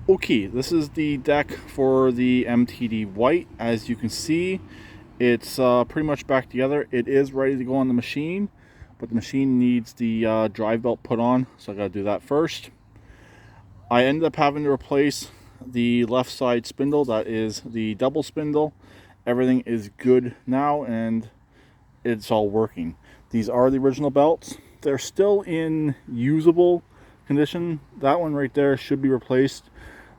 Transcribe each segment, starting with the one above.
Okay, this is the deck for the MTD white. As you can see, it's pretty much back together. It is ready to go on the machine, but the machine needs the drive belt put on, so I gotta do that first. I ended up having to replace the left side spindle. That is the double spindle. Everything is good now and it's all working. These are the original belts. They're still in usable condition. That one right there should be replaced.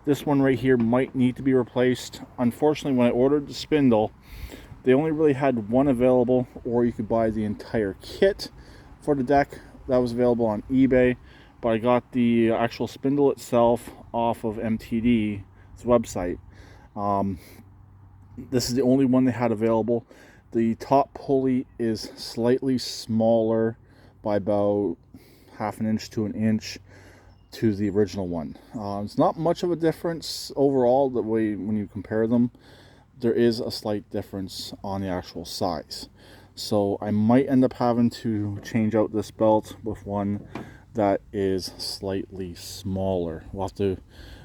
This one right here might need to be replaced. Unfortunately, when I ordered the spindle, they only really had one available, or you could buy the entire kit for the deck. That was available on eBay, but I got the actual spindle itself off of MTD's website. This is the only one they had available. The top pulley is slightly smaller by about half an inch to an inch to the original one. It's not much of a difference overall the way when you compare them. There is a slight difference on the actual size. So I might end up having to change out this belt with one that is slightly smaller. We'll have to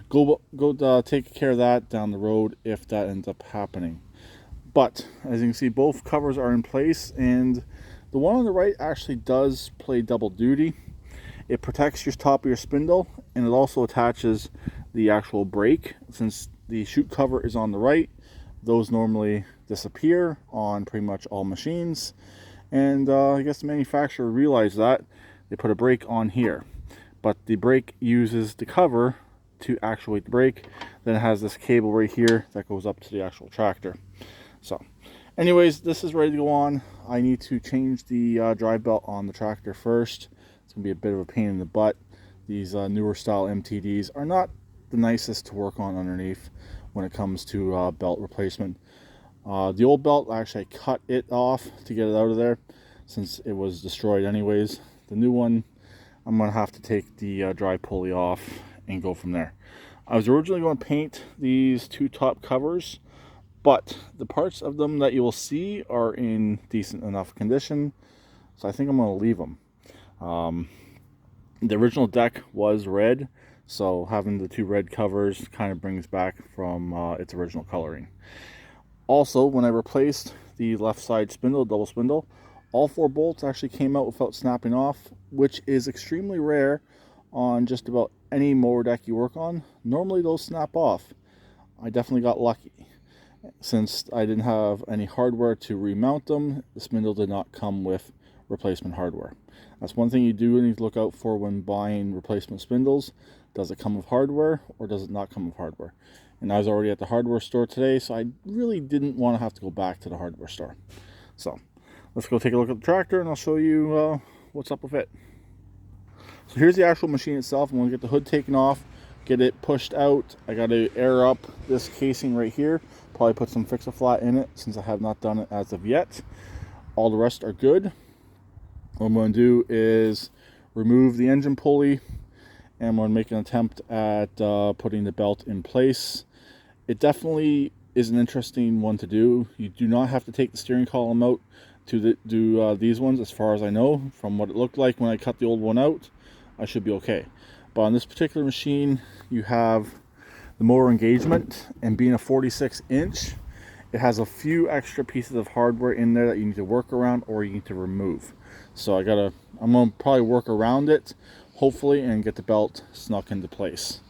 go take care of that down the road if that ends up happening. But as you can see, both covers are in place, and the one on the right actually does play double duty. It protects your top of your spindle, and it also attaches the actual brake. Since the chute cover is on the right, those normally disappear on pretty much all machines. And I guess the manufacturer realized that. They put a brake on here. But the brake uses the cover to actuate the brake. Then it has this cable right here that goes up to the actual tractor. So anyways, this is ready to go on. I need to change the drive belt on the tractor first. It's going to be a bit of a pain in the butt. These newer style MTDs are not the nicest to work on underneath when it comes to belt replacement. The old belt, actually I cut it off to get it out of there since it was destroyed anyways. The new one, I'm going to have to take the drive pulley off and go from there. I was originally going to paint these two top covers, but the parts of them that you will see are in decent enough condition, so I think I'm going to leave them. The original deck was red, so having the two red covers kind of brings back from its original coloring. Also, when I replaced the left side spindle, double spindle, all four bolts actually came out without snapping off, which is extremely rare on just about any mower deck you work on. Normally those snap off. I definitely got lucky. Since I didn't have any hardware to remount them, the spindle did not come with replacement hardware. That's one thing you do need to look out for when buying replacement spindles. Does it come with hardware or does it not come with hardware? And I was already at the hardware store today, so I really didn't want to have to go back to the hardware store. So let's go take a look at the tractor and I'll show you what's up with it. So here's the actual machine itself. I'm going to get the hood taken off, get it pushed out. I got to air up this casing right here. Probably put some Fix-A-Flat in it since I have not done it as of yet. All the rest are good. What I'm going to do is remove the engine pulley, and I'm going to make an attempt at putting the belt in place. It definitely is an interesting one to do. You do not have to take the steering column out to do these ones, as far as I know. From what it looked like when I cut the old one out, I should be okay. But on this particular machine, you have the motor engagement, and being a 46-inch, it has a few extra pieces of hardware in there that you need to work around or you need to remove. So I'm going to probably work around it, hopefully, and get the belt snuck into place.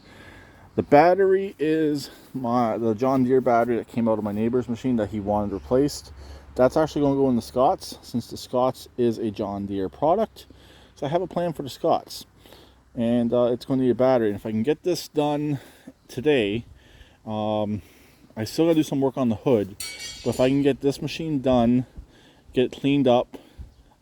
The battery is the John Deere battery that came out of my neighbor's machine that he wanted replaced. That's actually going to go in the Scots, since the Scots is a John Deere product. So I have a plan for the Scots, and it's going to need a battery. And if I can get this done today, I still got to do some work on the hood, but if I can get this machine done, get it cleaned up,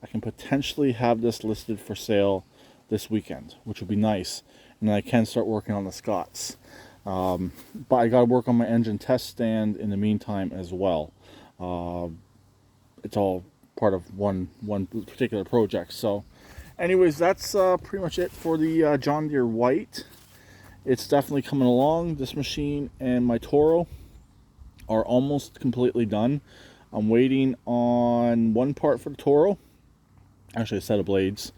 I can potentially have this listed for sale this weekend, which would be nice. And then I can start working on the Scots. But I got to work on my engine test stand in the meantime as well. It's all part of one particular project. So anyways, that's pretty much it for the John Deere White. It's definitely coming along. This machine and my Toro are almost completely done. I'm waiting on one part for the Toro, actually a set of blades.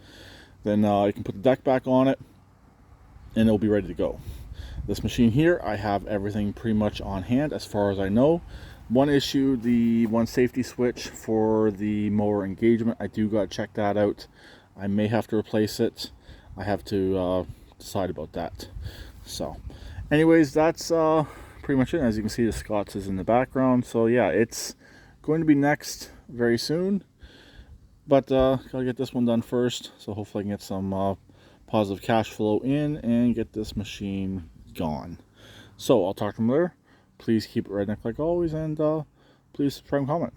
Then I can put the deck back on it and it'll be ready to go. This machine here, I have everything pretty much on hand as far as I know. One issue, the one safety switch for the mower engagement, I do got to check that out. I may have to replace it. I have to decide about that. So anyways, that's pretty much it. As you can see, the Scots is in the background. So yeah, it's going to be next very soon. But gotta get this one done first. So hopefully I can get some positive cash flow in and get this machine gone. So I'll talk to them later. Please keep it redneck like always, and please subscribe and comment.